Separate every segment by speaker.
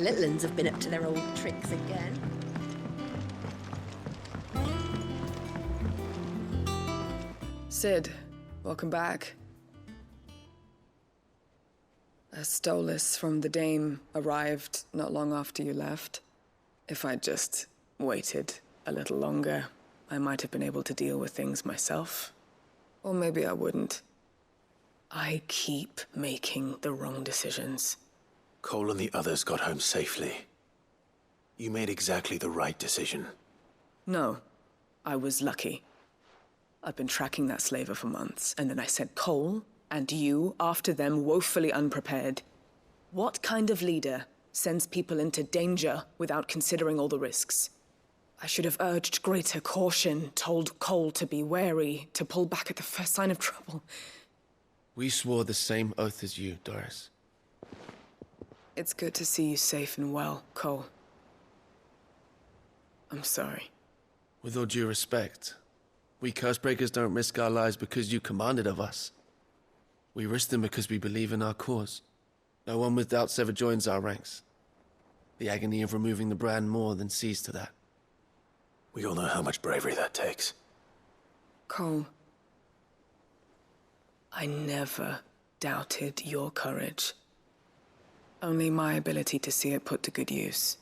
Speaker 1: little uns have been up to their old tricks again.
Speaker 2: Sid, welcome back. A Stolas from the Dame arrived not long after you left. If I'd just waited a little longer, I might have been able to deal with things myself. Or maybe I wouldn't. I keep making the wrong decisions.
Speaker 3: Cole and the others got home safely. You made exactly the right decision.
Speaker 2: No, I was lucky. I've been tracking that slaver for months, and then I sent Cole and you after them, woefully unprepared. What kind of leader sends people into danger without considering all the risks? I should have urged greater caution, told Cole to be wary, to pull back at the first sign of trouble.
Speaker 4: We swore the same oath as you, Doris.
Speaker 2: It's good to see you safe and well, Cole. I'm sorry.
Speaker 4: With all due respect, we Cursebreakers don't risk our lives because you commanded of us. We risk them because we believe in our cause. No one with doubts ever joins our ranks. The agony of removing the brand more than sees to that.
Speaker 3: We all know how much bravery that takes.
Speaker 2: Cole, I never doubted your courage. Only my ability to see it put to good use.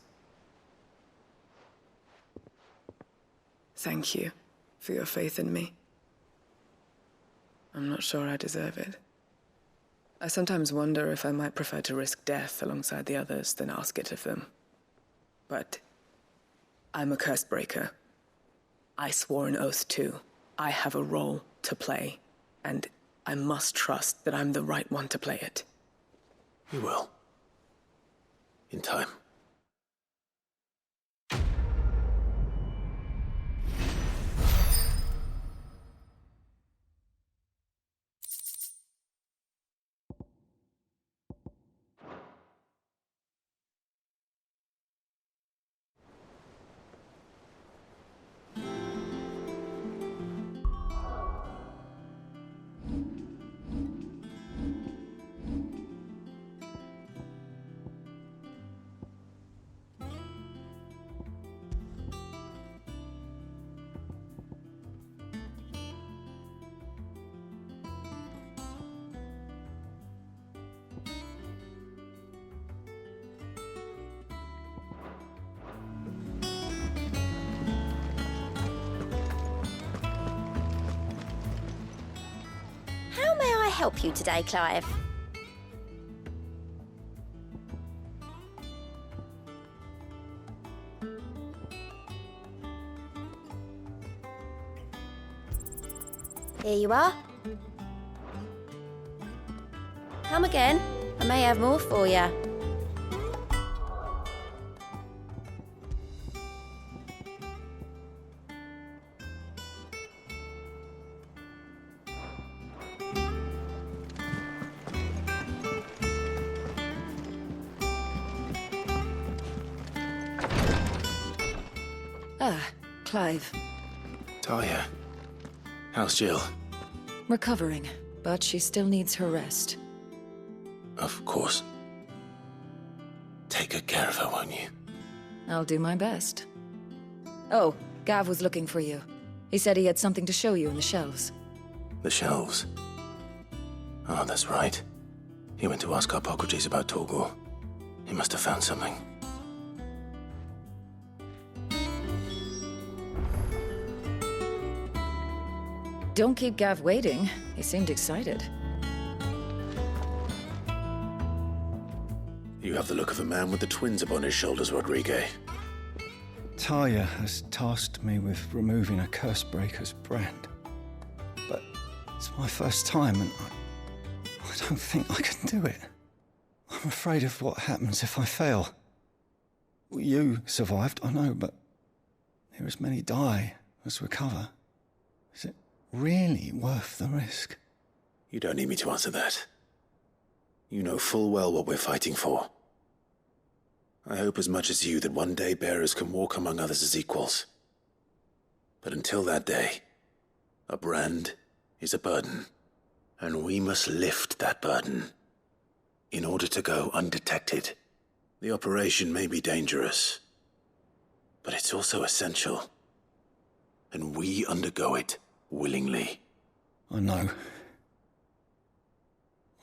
Speaker 2: Thank you for your faith in me. I'm not sure I deserve it. I sometimes wonder if I might prefer to risk death alongside the others than ask it of them. But I'm a Cursebreaker. I swore an oath too. I have a role to play, and I must trust that I'm the right one to play it.
Speaker 3: You will. In time.
Speaker 5: How may I help you today, Clive? Here you are. Come again. I may have more for you.
Speaker 6: Ah, Clive.
Speaker 3: Talia. How's Jill?
Speaker 6: Recovering, but she still needs her rest.
Speaker 3: Of course. Take good care of her, won't you?
Speaker 6: I'll do my best. Oh, Gav was looking for you. He said he had something to show you in the shelves.
Speaker 3: The shelves. Oh, that's right. He went to ask Harpocrates about Torgor. He must have found something.
Speaker 6: Don't keep Gav waiting. He seemed excited.
Speaker 3: You have the look of a man with the twins upon his shoulders, Rodrigue.
Speaker 7: Talia has tasked me with removing a Cursebreaker's brand. But it's my first time and I don't think I can do it. I'm afraid of what happens if I fail. You survived, I know, but here as many die as recover. Is it really worth the risk?
Speaker 3: You don't need me to answer that. You know full well what we're fighting for. I hope as much as you that one day bearers can walk among others as equals. But until that day, a brand is a burden, and we must lift that burden in order to go undetected. The operation may be dangerous, but it's also essential. And we undergo it willingly.
Speaker 7: I know.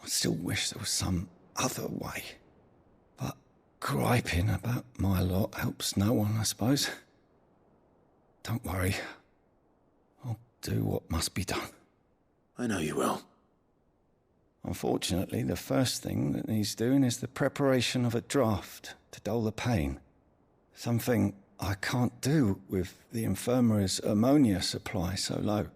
Speaker 7: I still wish there was some other way. But griping about my lot helps no one, I suppose. Don't worry. I'll do what must be done.
Speaker 3: I know you will.
Speaker 7: Unfortunately, the first thing that needs doing is the preparation of a draft to dull the pain. Something I can't do with the infirmary's ammonia supply so low.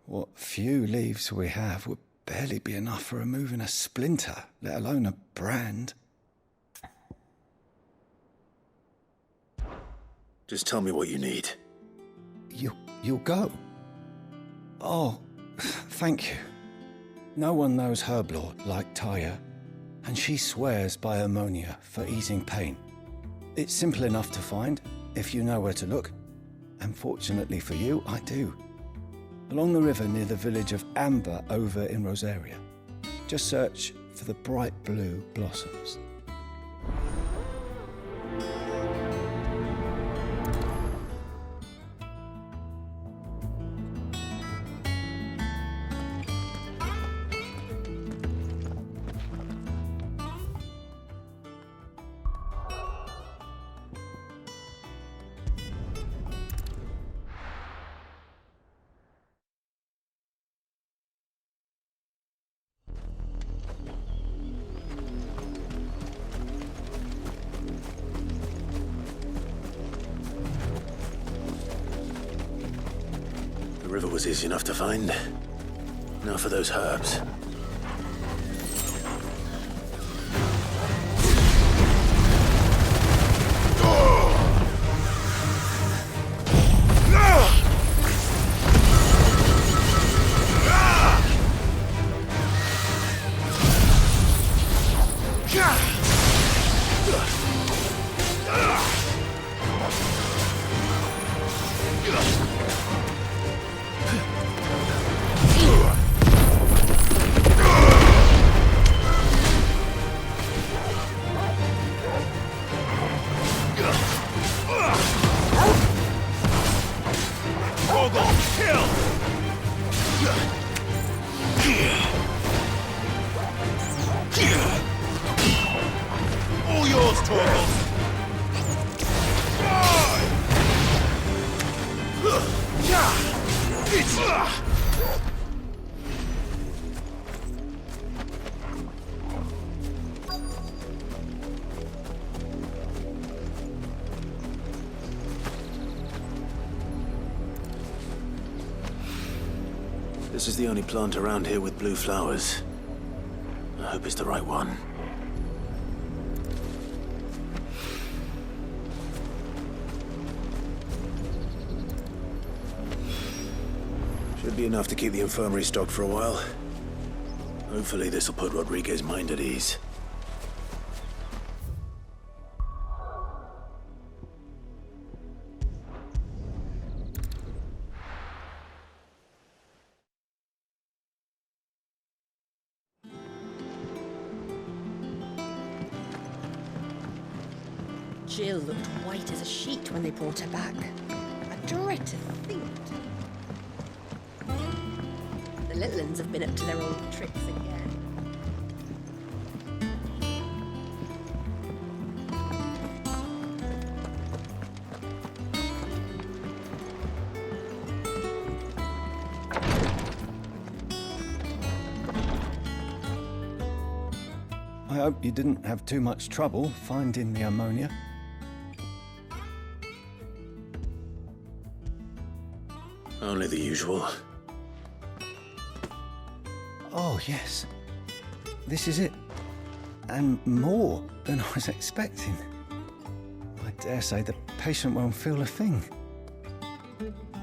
Speaker 7: What few leaves we have would barely be enough for removing a splinter, let alone a brand.
Speaker 3: Just tell me what you need.
Speaker 7: You'll go? Oh, thank you. No one knows Herblord like Taya, and she swears by ammonia for easing pain. It's simple enough to find, if you know where to look. And fortunately for you, I do. Along the river near the village of Amber over in Rosaria. Just search for the bright blue blossoms.
Speaker 3: The river was easy enough to find. Now for those herbs. This is the only plant around here with blue flowers. I hope it's the right one. Should be enough to keep the infirmary stocked for a while. Hopefully this will put Rodriguez's mind at ease.
Speaker 1: Jill looked white as a sheet when they brought her back. I dread to think. The little ones have been up to their old tricks again.
Speaker 7: I hope you didn't have too much trouble finding the ammonia.
Speaker 3: Only the usual.
Speaker 7: Oh, yes. This is it. And more than I was expecting. I dare say the patient won't feel a thing.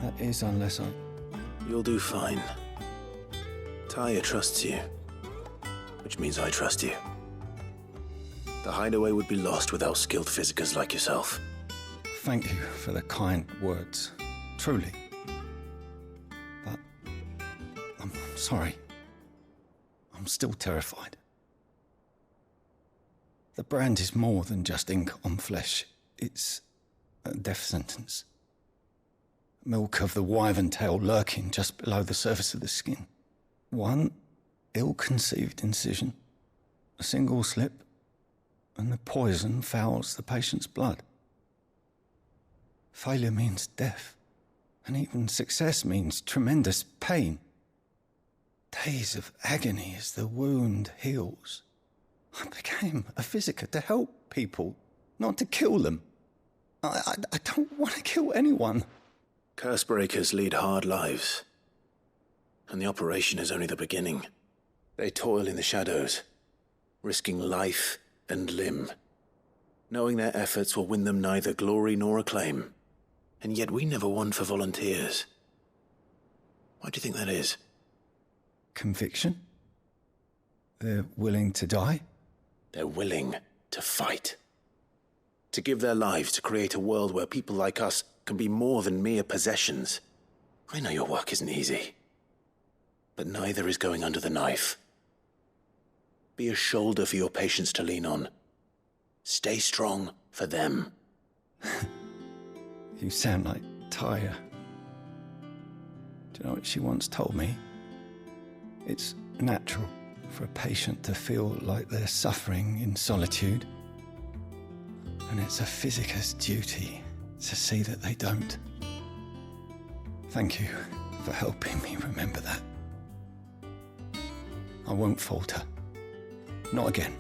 Speaker 7: That is, unless I...
Speaker 3: You'll do fine. Taya trusts you, which means I trust you. The hideaway would be lost without skilled physicers like yourself.
Speaker 7: Thank you for the kind words. Truly. But I'm sorry. I'm still terrified. The brand is more than just ink on flesh. It's a death sentence. Milk of the wyvern tail lurking just below the surface of the skin. One ill-conceived incision, a single slip, and the poison fouls the patient's blood. Failure means death, and even success means tremendous pain. Days of agony as the wound heals. I became a physicker to help people, not to kill them. I don't want to kill anyone.
Speaker 3: Cursebreakers lead hard lives. And the operation is only the beginning. They toil in the shadows, risking life and limb, knowing their efforts will win them neither glory nor acclaim. And yet we never won for volunteers. Why do you think that is?
Speaker 7: Conviction? They're willing to die?
Speaker 3: They're willing to fight. To give their lives to create a world where people like us can be more than mere possessions. I know your work isn't easy, but neither is going under the knife. Be a shoulder for your patients to lean on. Stay strong for them.
Speaker 7: You sound like Taya. Do you know what she once told me? It's natural for a patient to feel like they're suffering in solitude. And it's a physicker's duty to see that they don't. Thank you for helping me remember that. I won't falter. Not again.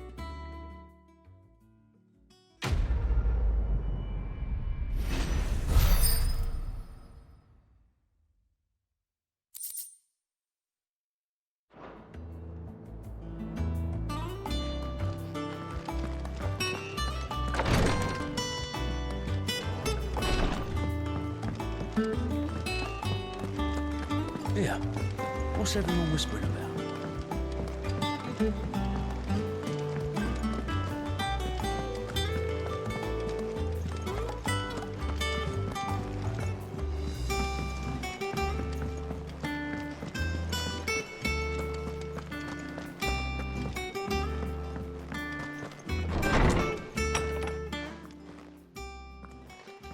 Speaker 8: Here, what's everyone whispering about?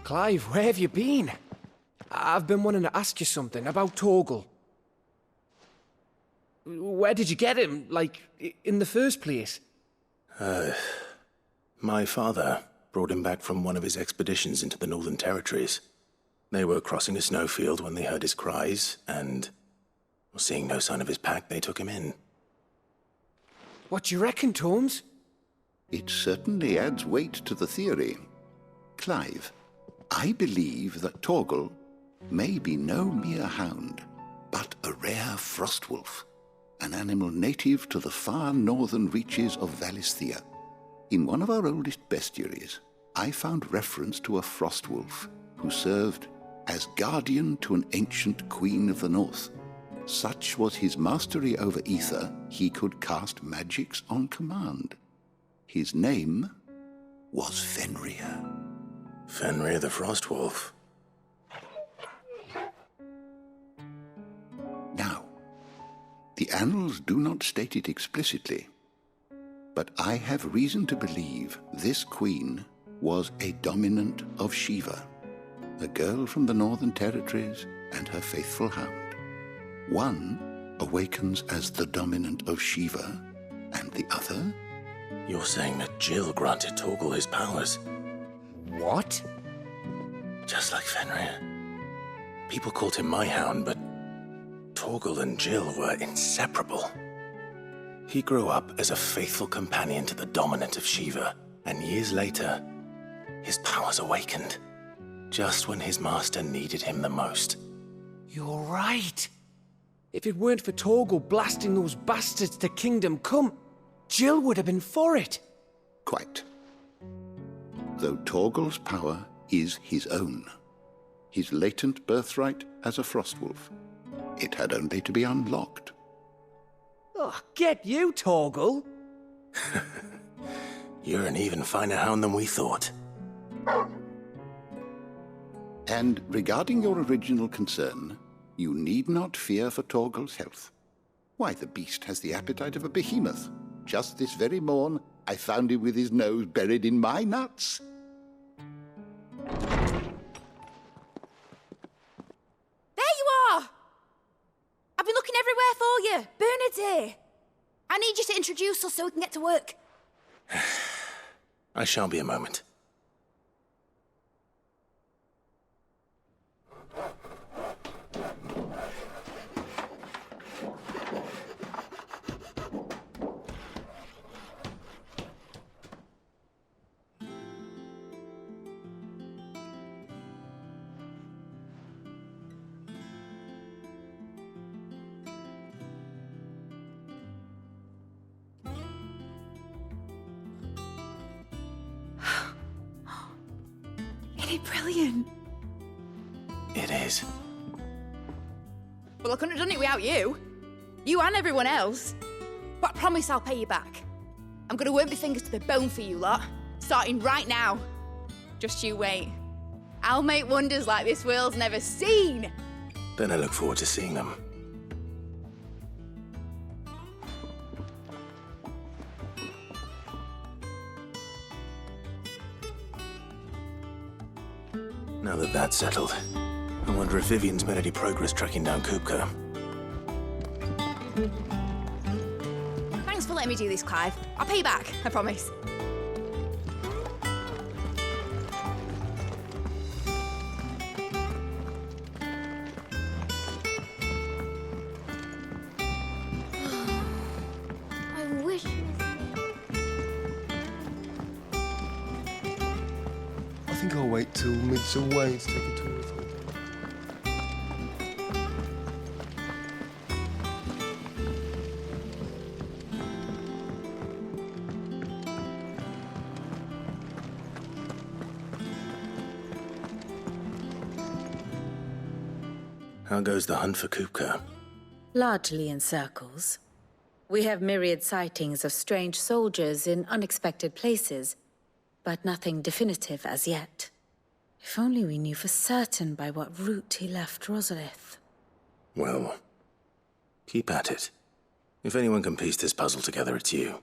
Speaker 9: Clive, where have you been? I've been wanting to ask you something about Torgal. Where did you get him, like, in the first place?
Speaker 3: My father brought him back from one of his expeditions into the Northern Territories. They were crossing a snowfield when they heard his cries, and, seeing no sign of his pack, they took him in.
Speaker 9: What do you reckon, Tomes?
Speaker 10: It certainly adds weight to the theory. Clive, I believe that Torgal may be no mere hound, but a rare frostwolf, an animal native to the far northern reaches of Valisthea. In one of our oldest bestiaries, I found reference to a frostwolf who served as guardian to an ancient queen of the north. Such was his mastery over ether, he could cast magics on command. His name was Fenrir.
Speaker 3: Fenrir the Frostwolf.
Speaker 10: Now, the annals do not state it explicitly, but I have reason to believe this queen was a dominant of Shiva, a girl from the Northern Territories and her faithful hound. One awakens as the dominant of Shiva, and the other?
Speaker 3: You're saying that Jill granted Torgal his powers?
Speaker 9: What?
Speaker 3: Just like Fenrir. People called him my hound, but Torgal and Jill were inseparable. He grew up as a faithful companion to the dominant of Shiva, and years later, his powers awakened, just when his master needed him the most.
Speaker 9: You're right. If it weren't for Torgal blasting those bastards to Kingdom Come, Jill would have been for it.
Speaker 10: Quite. Though Torgal's power is his own, his latent birthright as a frostwolf. It had only to be unlocked.
Speaker 9: Oh, get you, Torgal!
Speaker 3: You're an even finer hound than we thought.
Speaker 10: And regarding your original concern, you need not fear for Torgal's health. Why, the beast has the appetite of a behemoth. Just this very morn, I found him with his nose buried in my nuts.
Speaker 5: There you are! I've been looking everywhere for you. Bernard's here. I need you to introduce us so we can get to work.
Speaker 3: I shan't be a moment.
Speaker 5: Brilliant.
Speaker 3: It is.
Speaker 5: Well, I couldn't have done it without you. You and everyone else. But I promise I'll pay you back. I'm gonna work my fingers to the bone for you lot, starting right now. Just you wait. I'll make wonders like this world's never seen.
Speaker 3: Then I look forward to seeing them. Now that that's settled, I wonder if Vivian's made any progress tracking down Kupka.
Speaker 5: Thanks for letting me do this, Clive. I'll pay you back, I promise. I wish...
Speaker 11: I think I'll wait till mid's away to take a tour with her.
Speaker 3: How goes the hunt for Kupka?
Speaker 12: Largely in circles. We have myriad sightings of strange soldiers in unexpected places, but nothing definitive as yet. If only we knew for certain by what route he left Rosalith.
Speaker 3: Well, keep at it. If anyone can piece this puzzle together, it's you.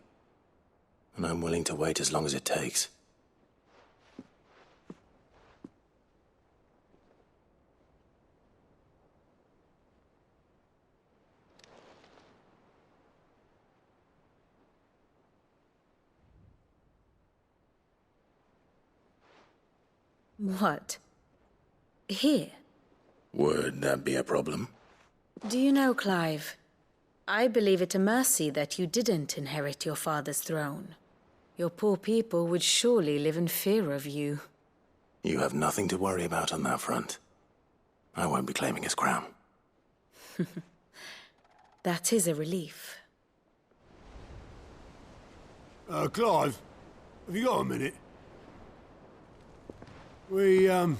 Speaker 3: And I'm willing to wait as long as it takes.
Speaker 12: What? Here?
Speaker 3: Would that be a problem?
Speaker 12: Do you know, Clive, I believe it a mercy that you didn't inherit your father's throne. Your poor people would surely live in fear of you.
Speaker 3: You have nothing to worry about on that front. I won't be claiming his crown.
Speaker 12: That is a relief.
Speaker 8: Clive, have you got a minute? We, have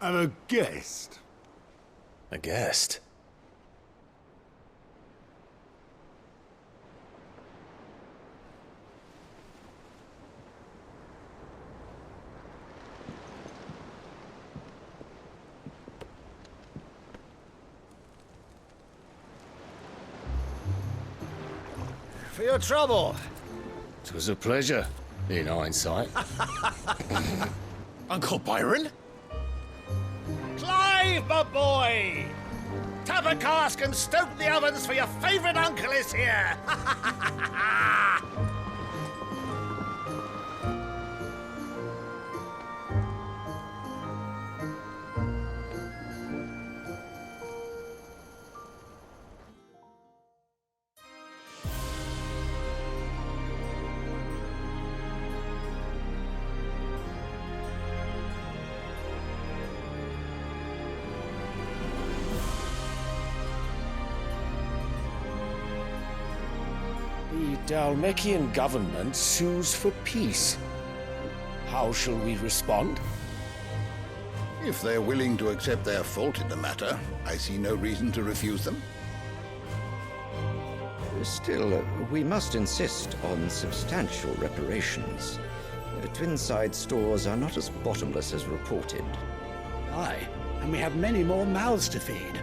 Speaker 8: a guest.
Speaker 3: A guest?
Speaker 13: For your trouble.
Speaker 14: 'Twas a pleasure, in hindsight.
Speaker 13: Uncle Byron? Clive, my boy! Tap a cask and stoke the ovens, for your favourite uncle is here!
Speaker 9: The Dalmekian government sues for peace. How shall we respond?
Speaker 10: If they're willing to accept their fault in the matter, I see no reason to refuse them.
Speaker 15: Still, we must insist on substantial reparations. Twinside stores are not as bottomless as reported.
Speaker 8: Aye, and we have many more mouths to feed.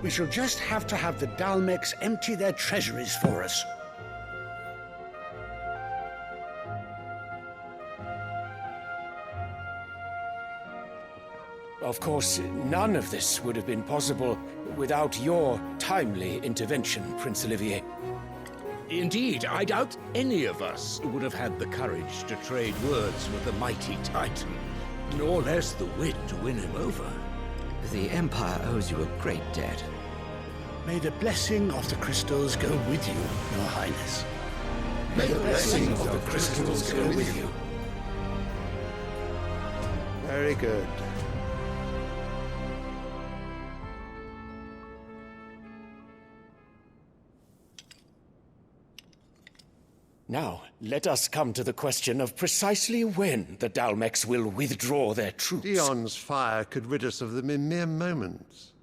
Speaker 8: We shall just have to have the Dalmecs empty their treasuries for us.
Speaker 9: Of course, none of this would have been possible without your timely intervention, Prince Olivier.
Speaker 13: Indeed, I doubt any of us would have had the courage to trade words with the mighty Titan, nor less the wit to win him over.
Speaker 15: The Empire owes you a great debt.
Speaker 8: May the blessing of the crystals go with you, Your Highness.
Speaker 9: May the blessing of the crystals go with you.
Speaker 11: Very good.
Speaker 9: Now, let us come to the question of precisely when the Dalmex will withdraw their troops.
Speaker 11: Dion's fire could rid us of them in mere moments.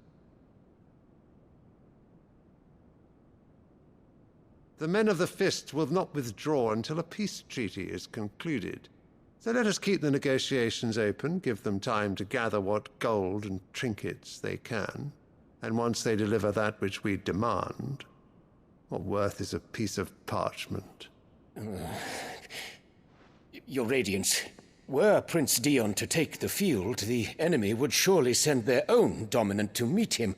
Speaker 11: The men of the Fist will not withdraw until a peace treaty is concluded. So let us keep the negotiations open, give them time to gather what gold and trinkets they can, and once they deliver that which we demand, what worth is a piece of parchment?
Speaker 9: Your Radiance, were Prince Dion to take the field, the enemy would surely send their own dominant to meet him.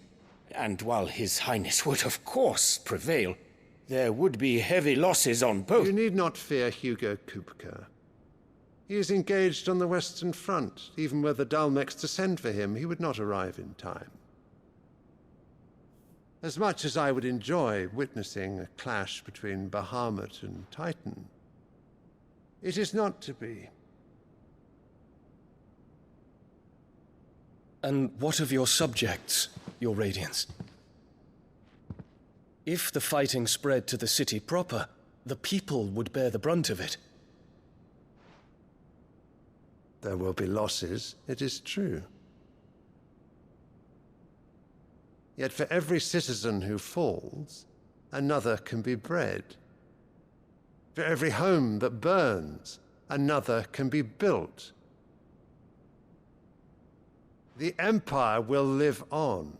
Speaker 9: And while His Highness would of course prevail, there would be heavy losses on both.
Speaker 11: You need not fear Hugo Kupka. He is engaged on the Western Front. Even were the Dalmex to send for him, he would not arrive in time. As much as I would enjoy witnessing a clash between Bahamut and Titan, it is not to be.
Speaker 16: And what of your subjects, Your Radiance? If the fighting spread to the city proper, the people would bear the brunt of it.
Speaker 11: There will be losses, it is true. Yet for every citizen who falls, another can be bred. For every home that burns, another can be built. The Empire will live on.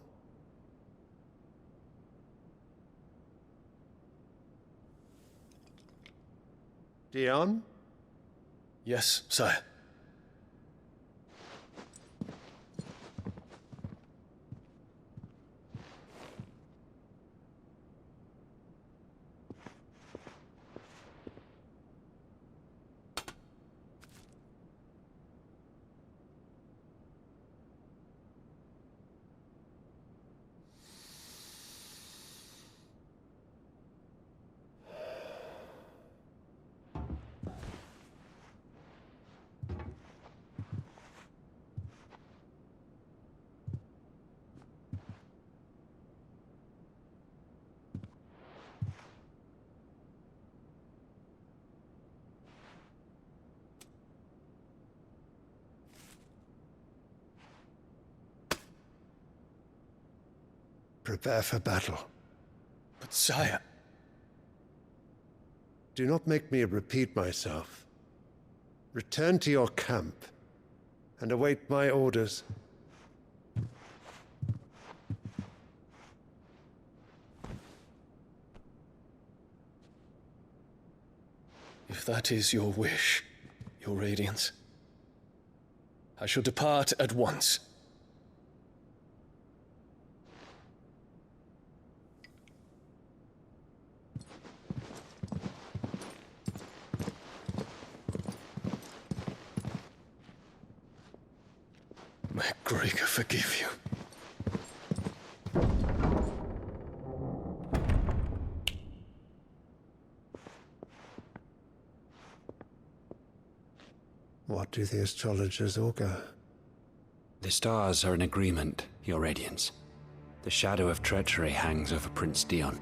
Speaker 11: Dion?
Speaker 16: Yes, sire.
Speaker 11: Prepare for battle.
Speaker 16: But sire...
Speaker 11: Do not make me repeat myself. Return to your camp and await my orders.
Speaker 16: If that is your wish, Your Radiance, I shall depart at once. May Gregor forgive you.
Speaker 11: What do the astrologers augur?
Speaker 17: The stars are in agreement, Your Radiance. The shadow of treachery hangs over Prince Dion.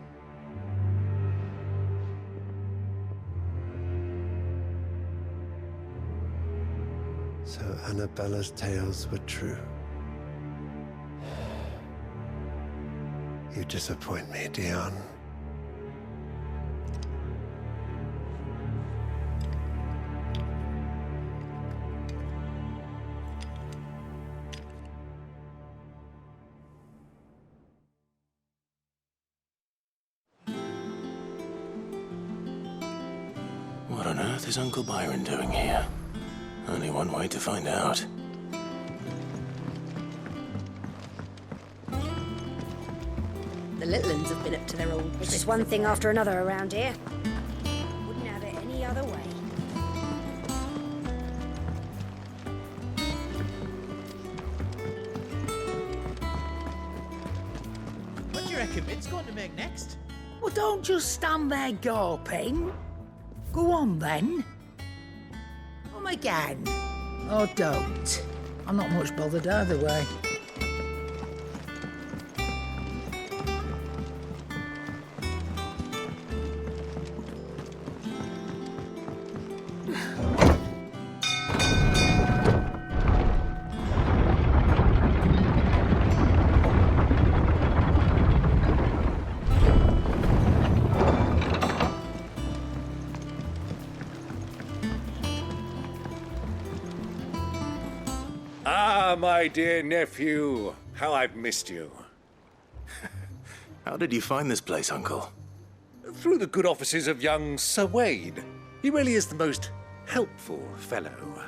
Speaker 11: So Annabella's tales were true. You disappoint me, Dion.
Speaker 3: What on earth is Uncle Byron doing here? Only one way to find out.
Speaker 1: the little uns have been up to their old
Speaker 18: It's just one thing after another around here. Wouldn't have it any other way.
Speaker 19: What do you reckon Mid's going to make next?
Speaker 8: Well, don't just stand there gawping. Go on, then. Come again. Or don't. I'm not much bothered either way.
Speaker 13: Ah, my dear nephew. How I've missed you.
Speaker 3: How did you find this place, Uncle?
Speaker 13: Through the good offices of young Sir Wade. He really is the most helpful fellow.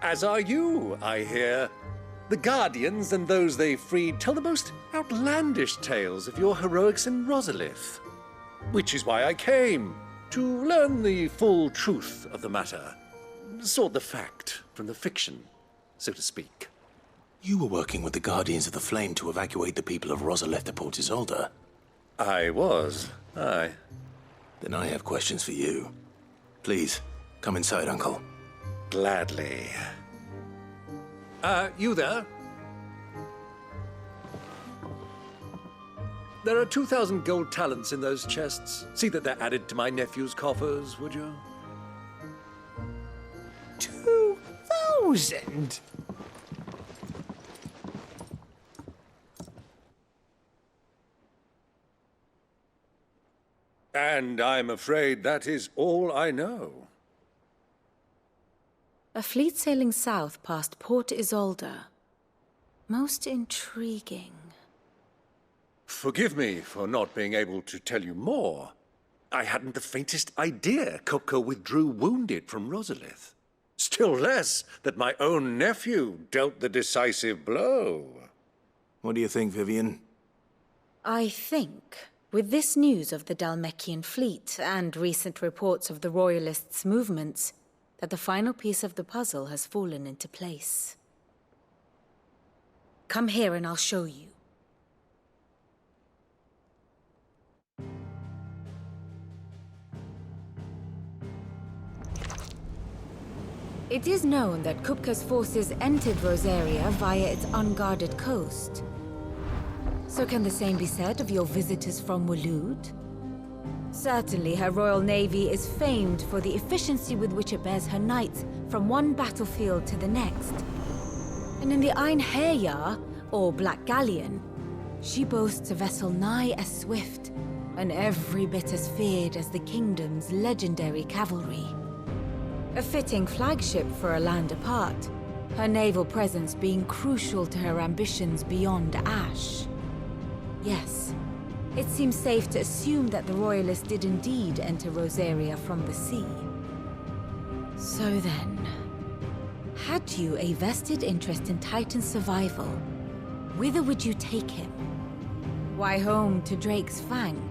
Speaker 13: As are you, I hear. The Guardians and those they freed tell the most outlandish tales of your heroics in Rosalith. Which is why I came, to learn the full truth of the matter. Sort the fact from the fiction, so to speak.
Speaker 3: You were working with the Guardians of the Flame to evacuate the people of Rosalith to Port Isolde.
Speaker 13: I was, aye.
Speaker 3: Then I have questions for you. Please, come inside, Uncle.
Speaker 13: Gladly. You there? There are 2,000 gold talents in those chests. See that they're added to my nephew's coffers, would you?
Speaker 8: 2,000?
Speaker 13: And I'm afraid that is all I know.
Speaker 12: A fleet sailing south past Port Isolde. Most intriguing.
Speaker 13: Forgive me for not being able to tell you more. I hadn't the faintest idea Kupka withdrew wounded from Rosalith. Still less that my own nephew dealt the decisive blow.
Speaker 3: What do you think, Vivian?
Speaker 12: I think, with this news of the Dhalmekian fleet and recent reports of the Royalists' movements, that the final piece of the puzzle has fallen into place. Come here and I'll show you. It is known that Kupka's forces entered Rosaria via its unguarded coast. So can the same be said of your visitors from Waloed? Certainly, her Royal Navy is famed for the efficiency with which it bears her knights from one battlefield to the next. And in the Einherjar, or Black Galleon, she boasts a vessel nigh as swift, and every bit as feared as the kingdom's legendary cavalry. A fitting flagship for a land apart, her naval presence being crucial to her ambitions beyond Ash. Yes, it seems safe to assume that the Royalists did indeed enter Rosaria from the sea. So then, had you a vested interest in Titan's survival, whither would you take him? Why, home to Drake's Fang,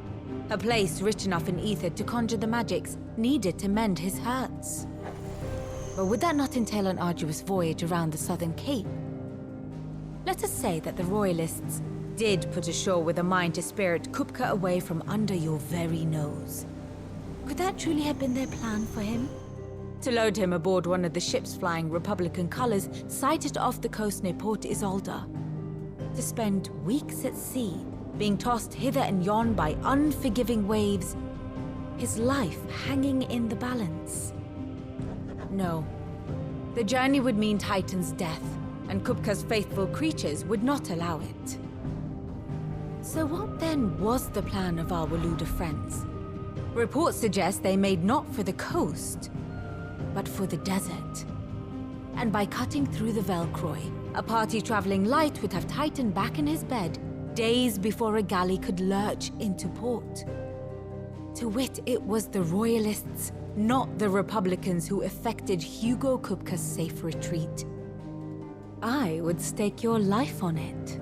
Speaker 12: a place rich enough in ether to conjure the magics needed to mend his hurts. But would that not entail an arduous voyage around the southern cape? Let us say that the Royalists did put ashore with a mind to spirit Kupka away from under your very nose. Could that truly have been their plan for him? To load him aboard one of the ships flying Republican colors sighted off the coast near Port Isolde. To spend weeks at sea, being tossed hither and yon by unforgiving waves, his life hanging in the balance. No. The journey would mean Titan's death, and Kupka's faithful creatures would not allow it. So what then was the plan of our Waluda friends? Reports suggest they made not for the coast, but for the desert. And by cutting through the Velcroy, a party traveling light would have Titan back in his bed days before a galley could lurch into port. To wit, it was the Royalists, not the Republicans, who effected Hugo Kupka's safe retreat. I would stake your life on it.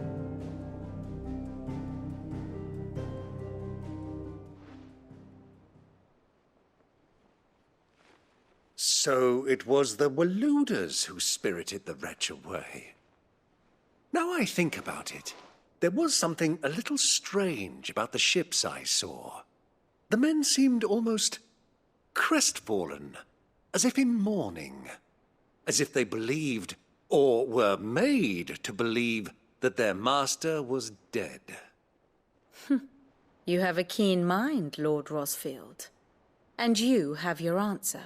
Speaker 13: So it was the Waluders who spirited the wretch away. Now I think about it, there was something a little strange about the ships I saw. The men seemed almost crestfallen, as if in mourning, as if they believed, or were made to believe, that their master was dead.
Speaker 12: You have a keen mind, Lord Rosfield. And you have your answer.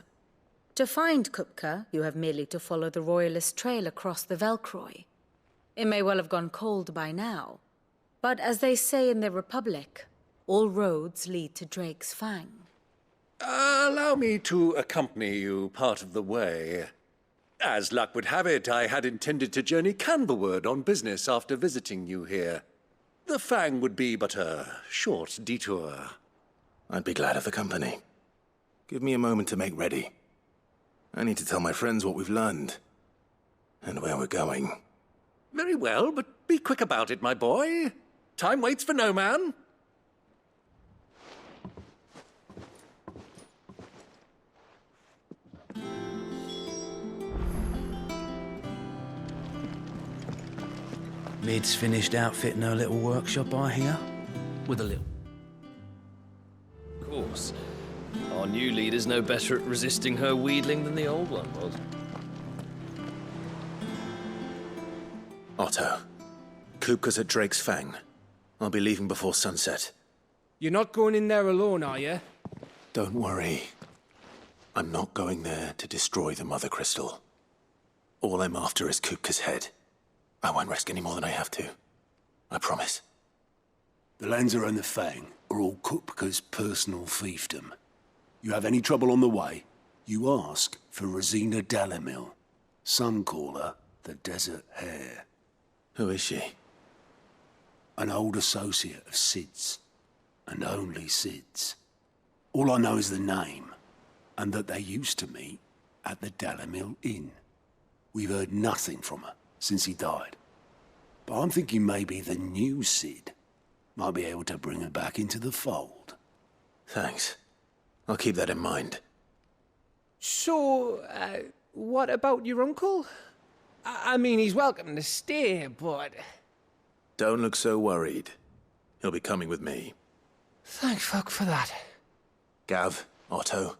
Speaker 12: To find Kupka, you have merely to follow the Royalist trail across the Velcroy. It may well have gone cold by now, but as they say in the Republic, all roads lead to Drake's Fang.
Speaker 13: Allow me to accompany you part of the way. As luck would have it, I had intended to journey Canberward on business after visiting you here. The Fang would be but a short detour.
Speaker 3: I'd be glad of the company. Give me a moment to make ready. I need to tell my friends what we've learned, and where we're going.
Speaker 13: Very well, but be quick about it, my boy. Time waits for no man.
Speaker 19: Mid's finished outfitting her little workshop, I hear?
Speaker 4: With a little. Of course. Our new leader's no better at resisting her wheedling than the old one was.
Speaker 3: Otto, Kupka's at Drake's Fang. I'll be leaving before sunset.
Speaker 20: You're not going in there alone, are you?
Speaker 3: Don't worry. I'm not going there to destroy the Mother Crystal. All I'm after is Kupka's head. I won't risk any more than I have to. I promise.
Speaker 21: The Lancer and the Fang are all Kupka's personal fiefdom. You have any trouble on the way, you ask for Rosina Dalamil. Some call her the Desert Hare.
Speaker 3: Who is she?
Speaker 21: An old associate of Sid's, and only Sid's. All I know is the name, and that they used to meet at the Dalamil Inn. We've heard nothing from her since he died. But I'm thinking maybe the new Sid might be able to bring her back into the fold.
Speaker 3: Thanks. I'll keep that in mind.
Speaker 20: So, what about your uncle? I mean, he's welcome to stay, but...
Speaker 3: Don't look so worried. He'll be coming with me.
Speaker 20: Thank fuck for that.
Speaker 3: Gav, Otto,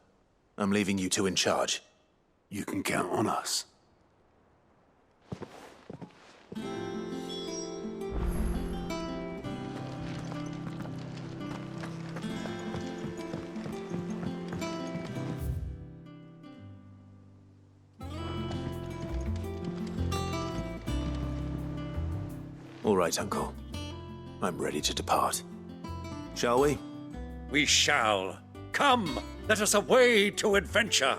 Speaker 3: I'm leaving you two in charge.
Speaker 21: You can count on us.
Speaker 3: All right, Uncle. I'm ready to depart. Shall we?
Speaker 13: We shall. Come, let us away to adventure.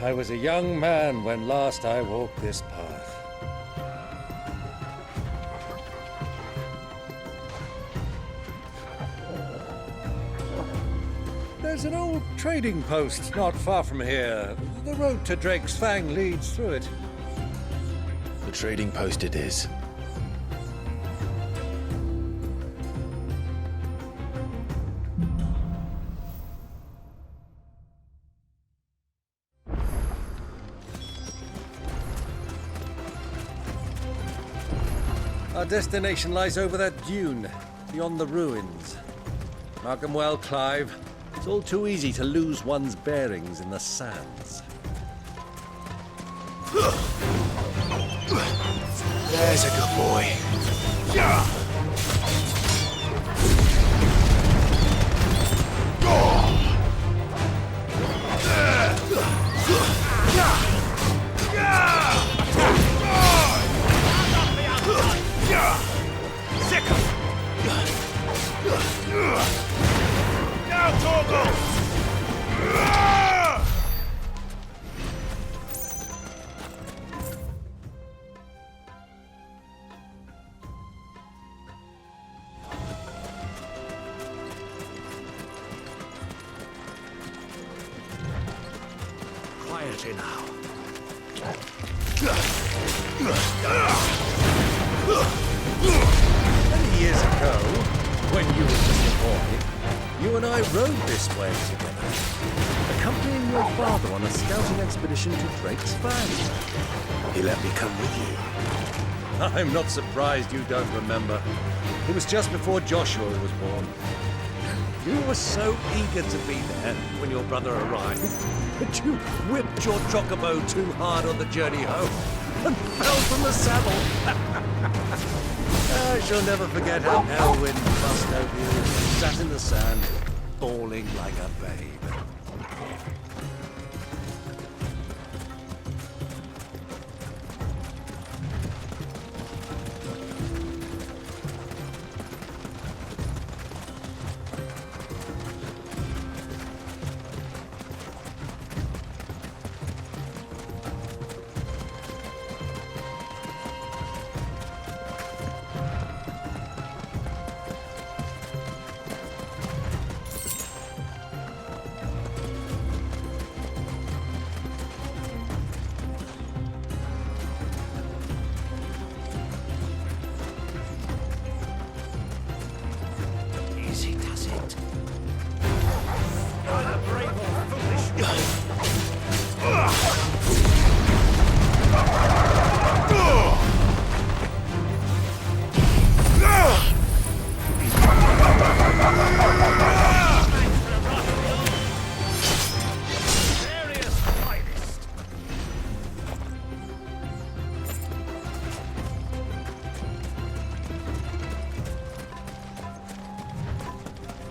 Speaker 13: I was a young man when last I walked this path. There's an old trading post not far from here. The road to Drake's Fang leads through it.
Speaker 3: The trading post it is.
Speaker 13: Our destination lies over that dune, beyond the ruins. Mark 'em well, Clive. It's all too easy to lose one's bearings in the sands. There's a good boy.
Speaker 2: Now, Torgal!
Speaker 13: Quietly now. Many years ago, when you were just a boy, you and I rode this way together, accompanying your father on a scouting expedition to Drake's Land. He let me come with you. I'm not surprised you don't remember. It was just before Joshua was born. You were so eager to be there when your brother arrived that you whipped your chocobo too hard on the journey home and fell from the saddle. I shall never forget how Elwyn fussed over you and sat in the sand, bawling like a babe.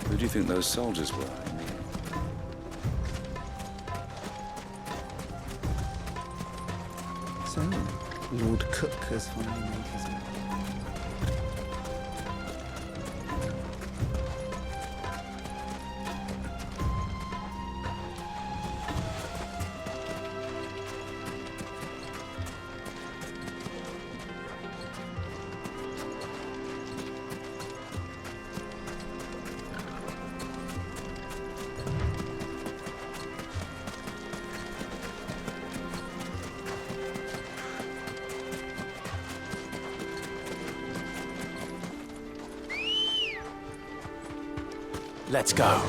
Speaker 22: Who do you think those soldiers were?
Speaker 23: So, Lord Cook has finally made his way.
Speaker 13: Let's go.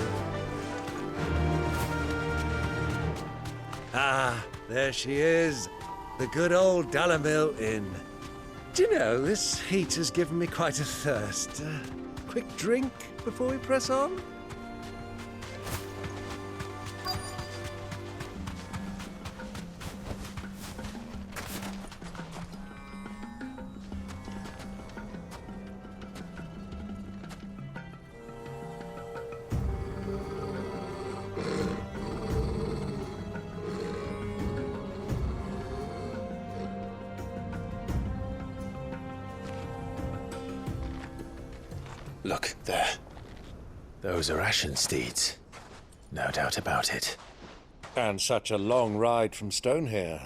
Speaker 13: Ah, there she is. The good old Dalamil Inn. Do you know, this heat has given me quite a thirst. Quick drink before we press on?
Speaker 3: Look, there. Those are Ashen steeds. No doubt about it.
Speaker 13: And such a long ride from Stone here.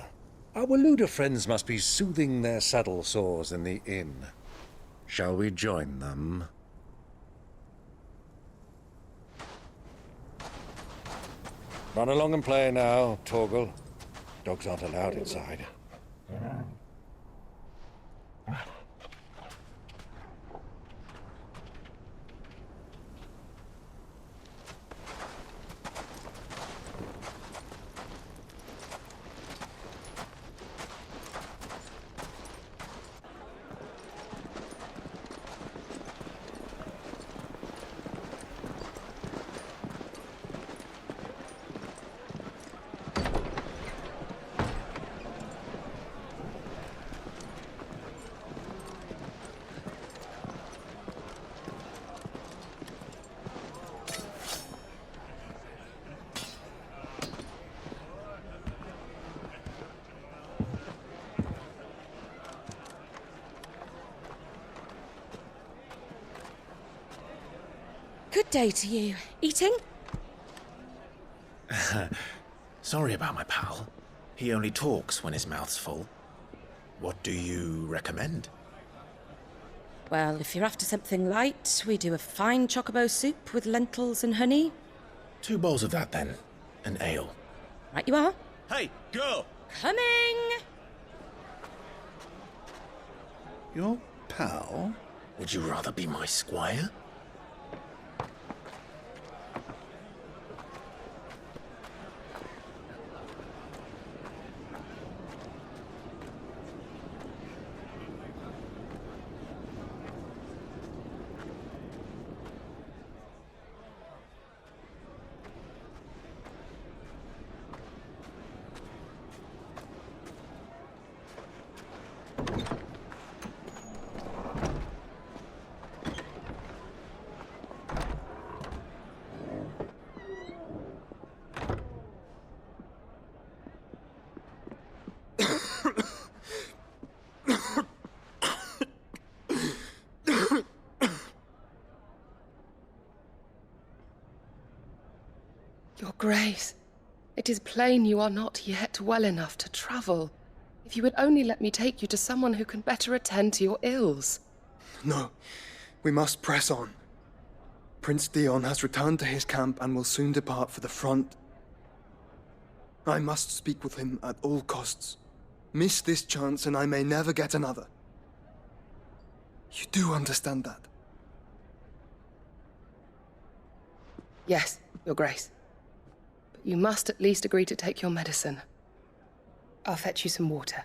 Speaker 13: Our Waluda friends must be soothing their saddle sores in the inn. Shall we join them? Run along and play now, Torgal. Dogs aren't allowed inside.
Speaker 1: Good day to you. Eating?
Speaker 3: Sorry about my pal. He only talks when his mouth's full. What do you recommend?
Speaker 1: Well, if you're after something light, we do a fine chocobo soup with lentils and honey.
Speaker 3: 2 bowls of that, then. An ale.
Speaker 1: Right you are.
Speaker 3: Hey, girl!
Speaker 1: Coming!
Speaker 3: Your pal? Would you rather be my squire?
Speaker 2: Your Grace, it is plain you are not yet well enough to travel. If you would only let me take you to someone who can better attend to your ills.
Speaker 6: No, we must press on. Prince Dion has returned to his camp and will soon depart for the front. I must speak with him at all costs. Miss this chance and I may never get another. You do understand that?
Speaker 2: Yes, Your Grace. But you must at least agree to take your medicine. I'll fetch you some water.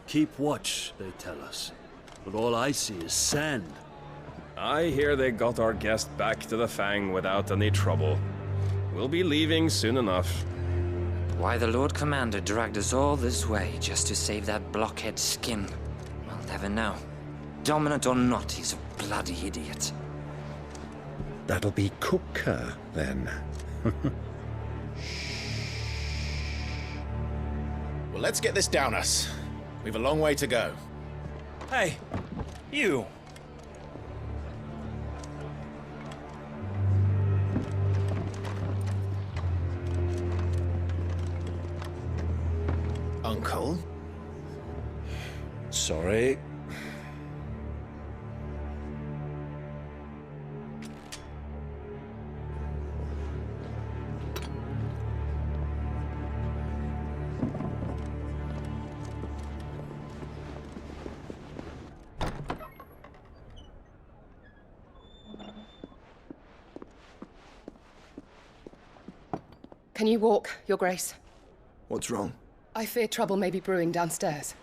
Speaker 21: Keep watch, they tell us. But all I see is sand.
Speaker 16: I hear they got our guest back to the Fang without any trouble. We'll be leaving soon enough.
Speaker 7: Why the Lord Commander dragged us all this way just to save that blockhead skin, we'll never know. Dominant or not, he's a bloody idiot.
Speaker 24: That'll be Cooker, then.
Speaker 3: Well, let's get this down us. We've a long way to go.
Speaker 25: Hey, you!
Speaker 3: Uncle?
Speaker 21: Sorry.
Speaker 2: Can you walk, Your Grace?
Speaker 6: What's wrong?
Speaker 2: I fear trouble may be brewing downstairs.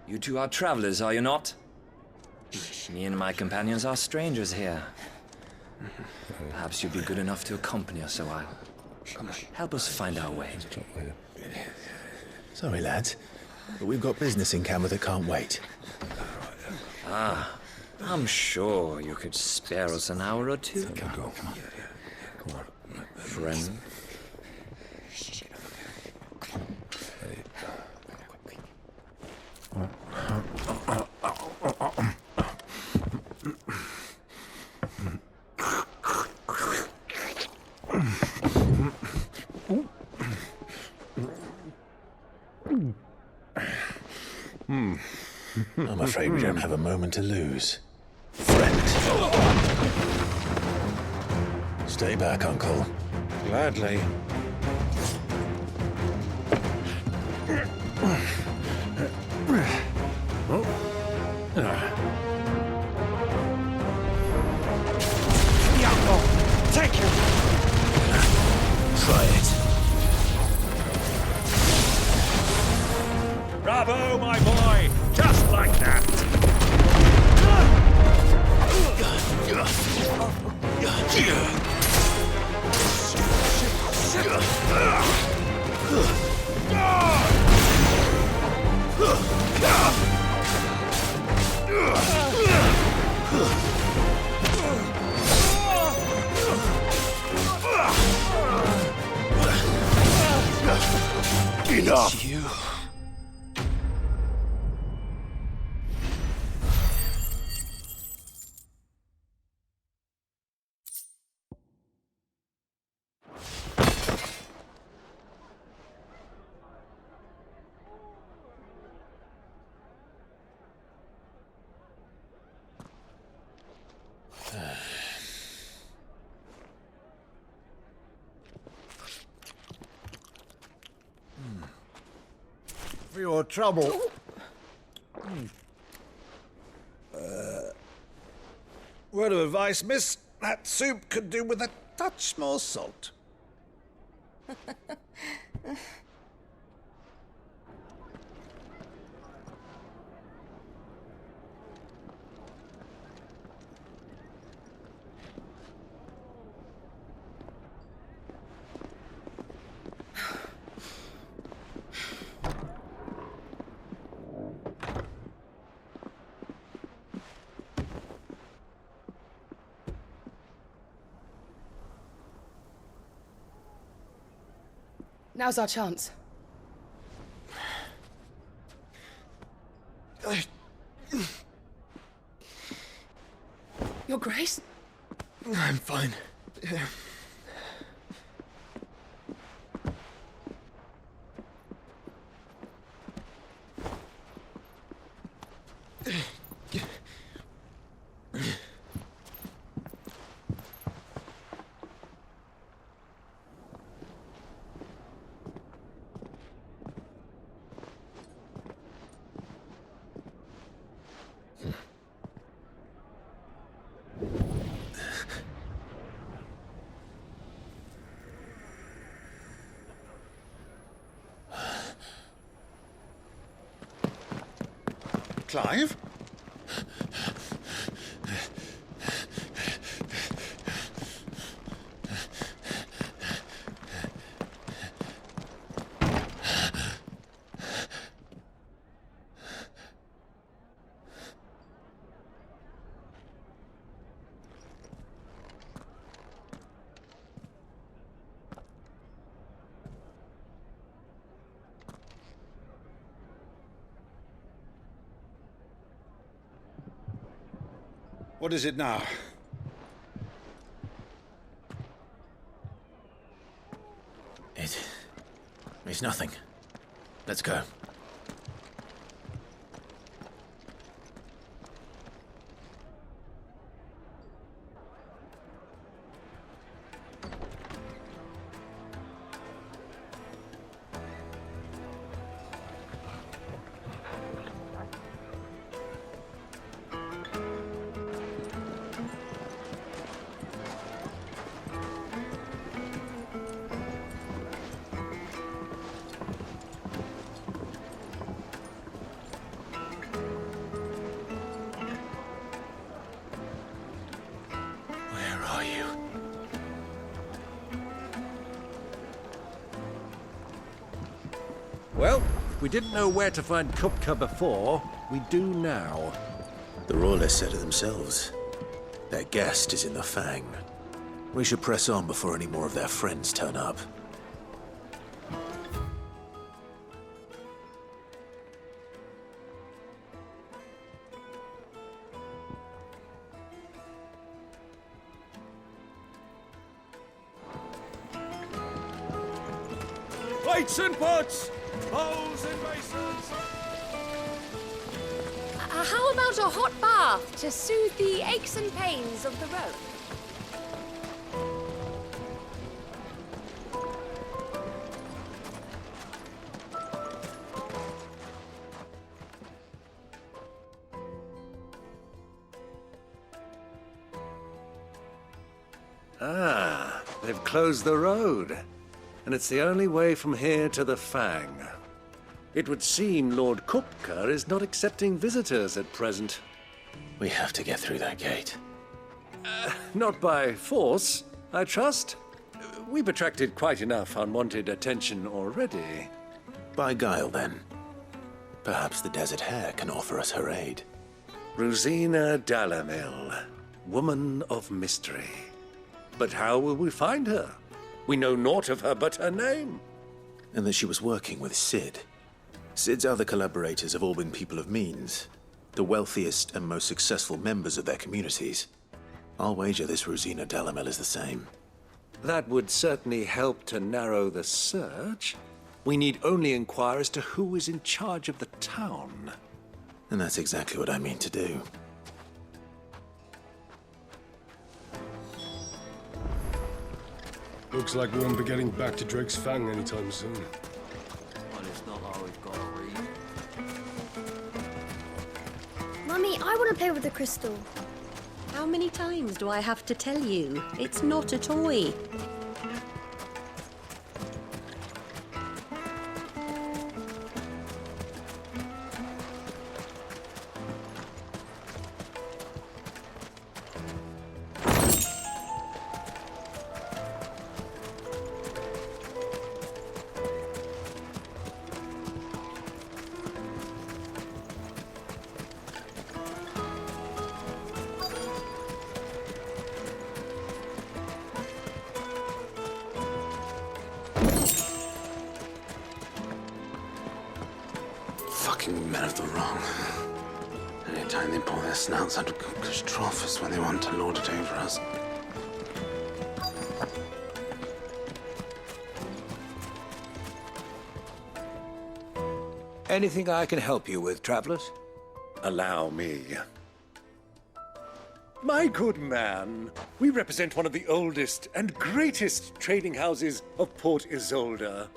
Speaker 7: You two are travelers, are you not? Me and my companions are strangers here. Perhaps you'd be good enough to accompany us a while. Come on, help us find our way.
Speaker 3: Sorry, lads, but we've got business in camera that can't wait.
Speaker 7: Ah, I'm sure you could spare us an hour or two.
Speaker 21: Come on.
Speaker 7: Friend.
Speaker 3: I'm afraid we don't have a moment to lose. Friend. Stay back, Uncle.
Speaker 16: Gladly.
Speaker 25: Take him!
Speaker 3: Try it.
Speaker 25: Bravo, my boy! Just like that!
Speaker 3: Enough!
Speaker 16: You.
Speaker 5: For your trouble. Word of advice, miss. That soup could do with a touch more salt.
Speaker 2: Now's our chance. Your Grace?
Speaker 6: I'm fine.
Speaker 5: Clive? What is it now?
Speaker 3: It's nothing. Let's go.
Speaker 13: Well, we didn't know where to find Kupka before. We do now.
Speaker 3: The Royalists said it themselves. Their guest is in the Fang. We should press on before any more of their friends turn up.
Speaker 25: Plates and pots! Bowls and basins!
Speaker 18: How about a hot bath to soothe the aches and pains of the road?
Speaker 13: Ah, they've closed the road. And it's the only way from here to the Fang. It would seem Lord Kupka is not accepting visitors at present.
Speaker 3: We have to get through that gate.
Speaker 13: Not by force, I trust. We've attracted quite enough unwanted attention already.
Speaker 3: By guile, then. Perhaps the Desert Hare can offer us her aid.
Speaker 13: Rosina Dalamil, woman of mystery. But how will we find her? We know naught of her but her name.
Speaker 3: And that she was working with Sid. Sid's other collaborators have all been people of means, the wealthiest and most successful members of their communities. I'll wager this Rosina Dalamil is the same.
Speaker 13: That would certainly help to narrow the search. We need only inquire as to who is in charge of the town.
Speaker 3: And that's exactly what I mean to do.
Speaker 9: Looks like we won't be getting back to Drake's Fang anytime soon.
Speaker 7: Well, it's not all we've got to read.
Speaker 18: Mummy, I want to play with the crystal.
Speaker 10: How many times do I have to tell you? It's not a toy.
Speaker 3: Fucking men of the wrong. Anytime they pull their snouts out of Kupka's trough is when they want to lord it over us.
Speaker 13: Anything I can help you with, travelers? Allow me. My good man, we represent one of the oldest and greatest trading houses of Port Isolde.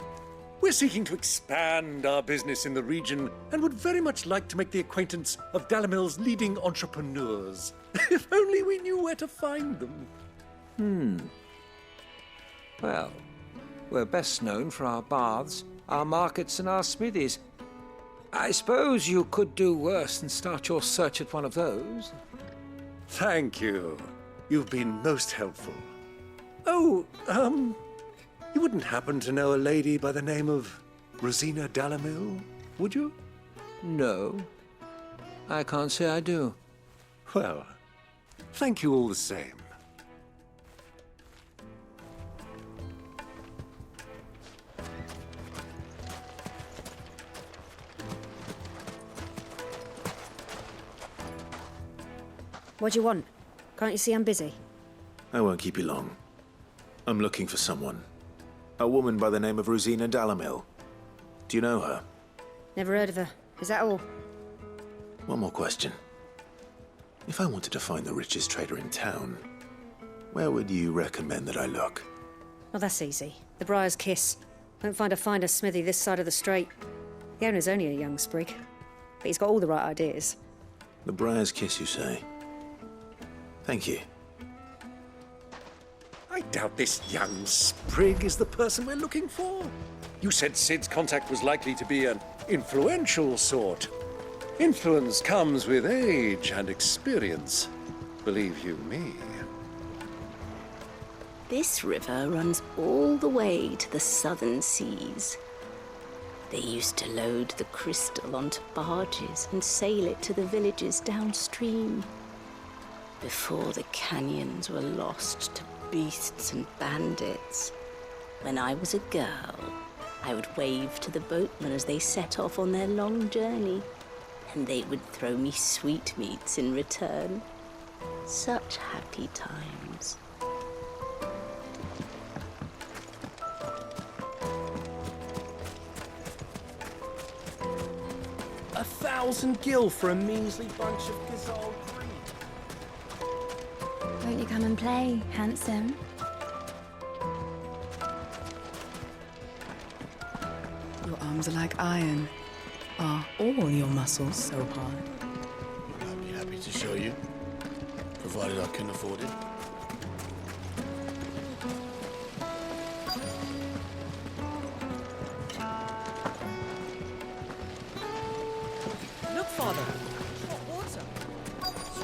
Speaker 13: We're seeking to expand our business in the region and would very much like to make the acquaintance of Dalamil's leading entrepreneurs. If only we knew where to find them.
Speaker 14: Well, we're best known for our baths, our markets, and our smithies. I suppose you could do worse than start your search at one of those.
Speaker 13: Thank you. You've been most helpful. Oh, you wouldn't happen to know a lady by the name of Rosina Dalamil, would you?
Speaker 14: No. I can't say I do.
Speaker 13: Well, thank you all the same.
Speaker 18: What do you want? Can't you see I'm busy?
Speaker 3: I won't keep you long. I'm looking for someone. A woman by the name of Rosina Dalamil. Do you know her?
Speaker 18: Never heard of her. Is that all?
Speaker 3: One more question. If I wanted to find the richest trader in town, where would you recommend that I look?
Speaker 18: Oh, that's easy. The Briar's Kiss. Won't find a finer smithy this side of the strait. The owner's only a young sprig, but he's got all the right ideas.
Speaker 3: The Briar's Kiss, you say? Thank you.
Speaker 13: I doubt this young sprig is the person we're looking for. You said Sid's contact was likely to be an influential sort. Influence comes with age and experience, believe you me.
Speaker 10: This river runs all the way to the southern seas. They used to load the crystal onto barges and sail it to the villages downstream. Before the canyons were lost to beasts and bandits. When I was a girl, I would wave to the boatmen as they set off on their long journey, and they would throw me sweetmeats in return. Such happy times.
Speaker 16: $1,000 gil for a measly bunch of gazelle.
Speaker 15: Won't you come and play, handsome?
Speaker 17: Your arms are like iron. Are all your muscles so hard?
Speaker 4: I'd be happy to show you, provided I can afford it.
Speaker 25: father.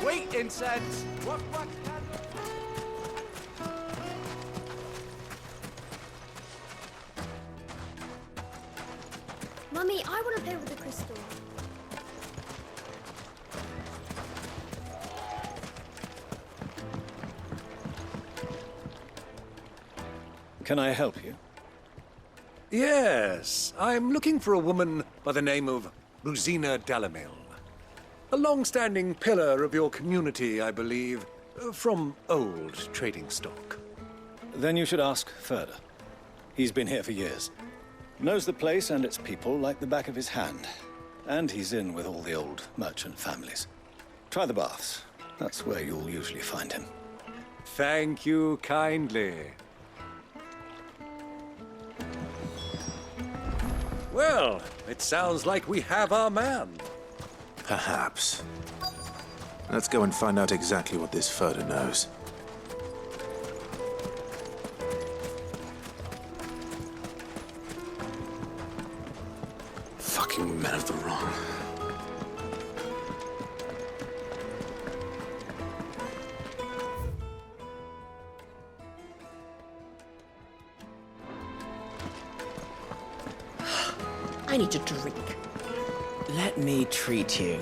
Speaker 8: Sweet incense! What?
Speaker 15: Mummy, I want to play with the crystal.
Speaker 11: Can I help you?
Speaker 13: Yes, I'm looking for a woman by the name of Rosina Dalamil. A long-standing pillar of your community, I believe, from old trading stock.
Speaker 11: Then you should ask Ferda. He's been here for years. Knows the place and its people like the back of his hand. And he's in with all the old merchant families. Try the baths. That's where you'll usually find him.
Speaker 13: Thank you kindly. Well, it sounds like we have our man.
Speaker 3: Perhaps. Let's go and find out exactly what this Ferda knows. Fucking men of the wrong.
Speaker 1: I need a drink.
Speaker 23: Let me treat you.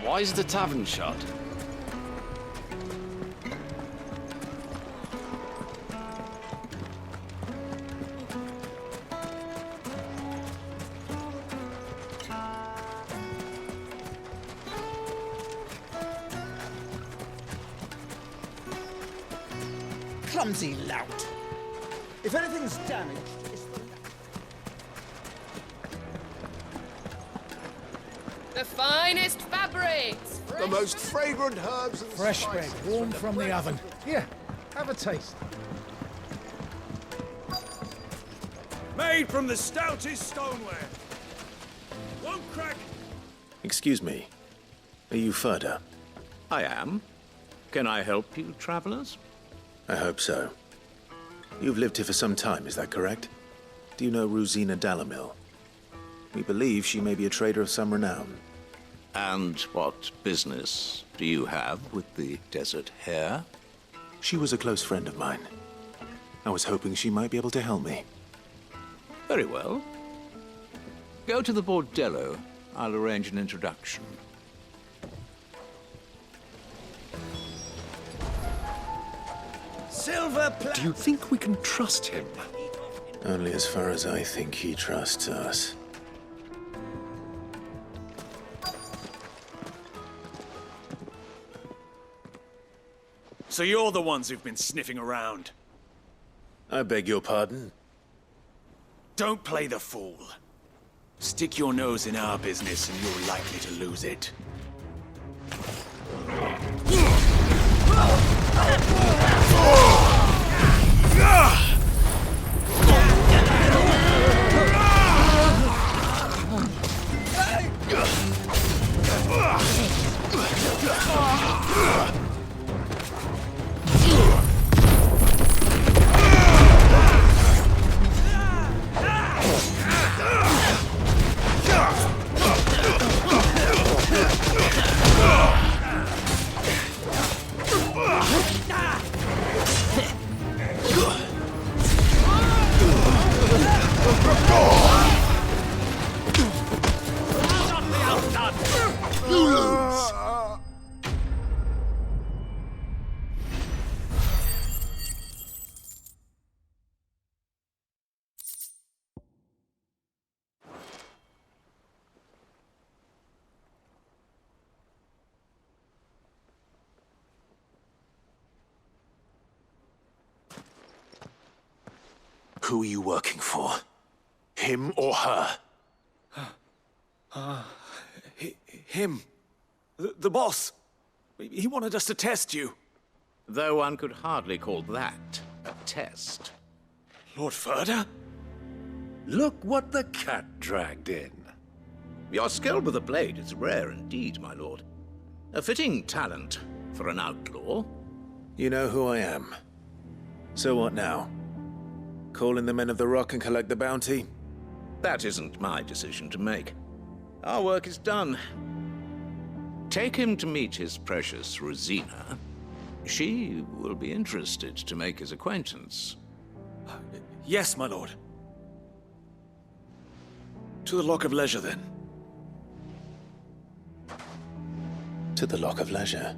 Speaker 12: Why is the tavern shut?
Speaker 5: Clumsy lout. If anything's damaged, it's
Speaker 2: The finest fabrics!
Speaker 19: The most fragrant herbs and
Speaker 5: fresh bread, warm from the oven. Here, have a taste.
Speaker 25: Made from the stoutest stoneware. Won't crack.
Speaker 3: Excuse me. Are you Ferda?
Speaker 20: I am. Can I help you, travelers?
Speaker 3: I hope so. You've lived here for some time, is that correct? Do you know Rosina Dalamil? We believe she may be a trader of some renown.
Speaker 20: And what business do you have with the desert hare?
Speaker 3: She was a close friend of mine. I was hoping she might be able to help me.
Speaker 20: Very well. Go to the bordello. I'll arrange an introduction.
Speaker 13: Do you think we can trust him?
Speaker 3: Only as far as I think he trusts us.
Speaker 25: So you're the ones who've been sniffing around.
Speaker 3: I beg your pardon?
Speaker 25: Don't play the fool. Stick your nose in our business and you're likely to lose it.
Speaker 3: Who are you working for? him or her?
Speaker 25: Him. The boss. He wanted us to test you.
Speaker 20: Though one could hardly call that a test.
Speaker 25: Lord Ferda?
Speaker 13: Look what the cat dragged in.
Speaker 20: Your skill with the blade is rare indeed, my lord. A fitting talent for an outlaw.
Speaker 3: You know who I am. So what now? Call in the Men of the Rock and collect the bounty?
Speaker 20: That isn't my decision to make. Our work is done. Take him to meet his precious Rosina. She will be interested to make his acquaintance.
Speaker 25: Yes, my lord. To the Lock of Leisure, then.
Speaker 3: To the Lock of Leisure.